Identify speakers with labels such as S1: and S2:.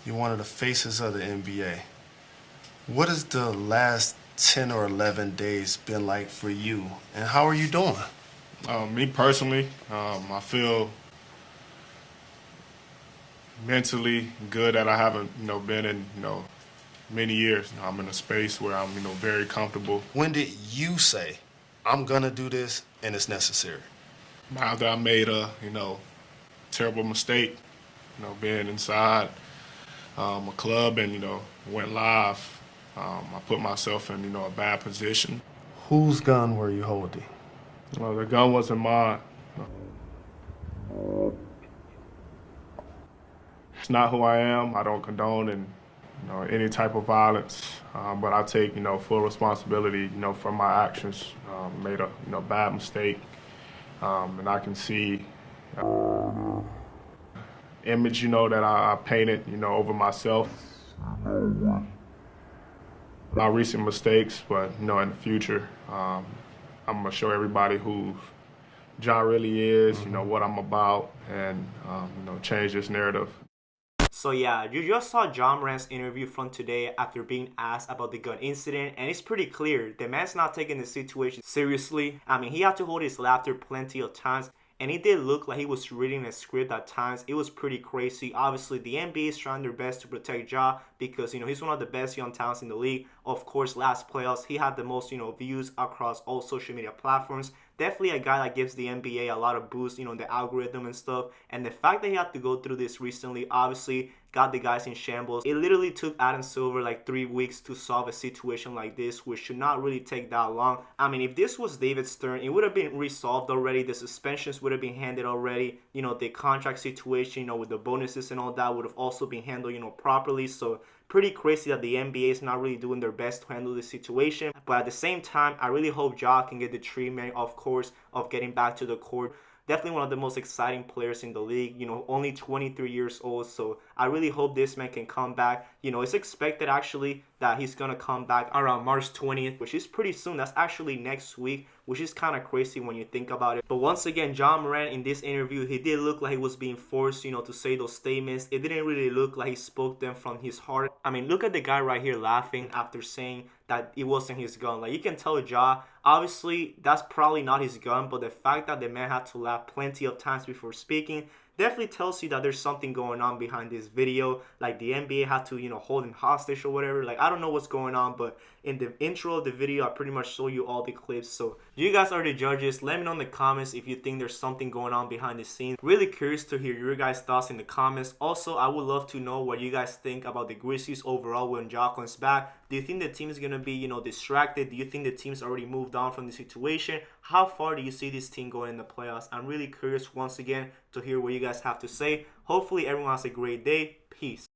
S1: You're one of the faces of the NBA. What has the last 10 or 11 days been like for you, and how are you doing?
S2: Me personally, I feel mentally good that I haven't, been in, many years. I'm in a space where I'm, very comfortable.
S1: When did you say, I'm gonna do this and it's necessary?
S2: After I made a, terrible mistake, being inside a club and, went live, I put myself in, a bad position.
S1: Whose gun were you holding?
S2: The gun wasn't mine. It's not who I am. I don't condone any type of violence, but I take full responsibility for my actions. Made a bad mistake, and I can see image that I painted over myself. My recent mistakes, but in the future, I'm gonna show everybody who John really is, what I'm about, and change this narrative.
S3: So yeah, you just saw John Morant's interview from today after being asked about the gun incident, and it's pretty clear the man's not taking the situation seriously. I mean, he had to hold his laughter plenty of times, and it did look like he was reading a script at times. It was pretty crazy. Obviously, the NBA is trying their best to protect Ja because, he's one of the best young talents in the league. Of course, last playoffs, he had the most, views across all social media platforms. Definitely a guy that gives the NBA a lot of boost, the algorithm and stuff. And the fact that he had to go through this recently, obviously, got the guys in shambles. It literally took Adam Silver like 3 weeks to solve a situation like this, which should not really take that long. I mean, if this was David Stern, it would have been resolved already. The suspensions would have been handed already. The contract situation, with the bonuses and all that would have also been handled, properly. So pretty crazy that the NBA is not really doing their best to handle this situation. But at the same time, I really hope Ja can get the treatment, of course, of getting back to the court. Definitely one of the most exciting players in the league, only 23 years old. So I really hope this man can come back. It's expected actually that he's going to come back around March 20th, which is pretty soon. That's actually next week, which is kind of crazy when you think about it. But once again, John Morant in this interview, he did look like he was being forced, to say those statements. It didn't really look like he spoke them from his heart. I mean, look at the guy right here laughing after saying that it wasn't his gun. Like, you can tell Ja, obviously, that's probably not his gun, but the fact that the man had to laugh plenty of times before speaking definitely tells you that there's something going on behind this video. Like, the NBA had to, hold him hostage or whatever. Like, I don't know what's going on, but in the intro of the video, I pretty much show you all the clips. So you guys are the judges. Let me know in the comments if you think there's something going on behind the scenes. Really curious to hear your guys' thoughts in the comments. Also, I would love to know what you guys think about the Grizzlies overall when Ja comes back. Do you think the team is going to be, distracted? Do you think the team's already moved on from the situation? How far do you see this team going in the playoffs? I'm really curious once again to hear what you guys have to say. Hopefully everyone has a great day. Peace.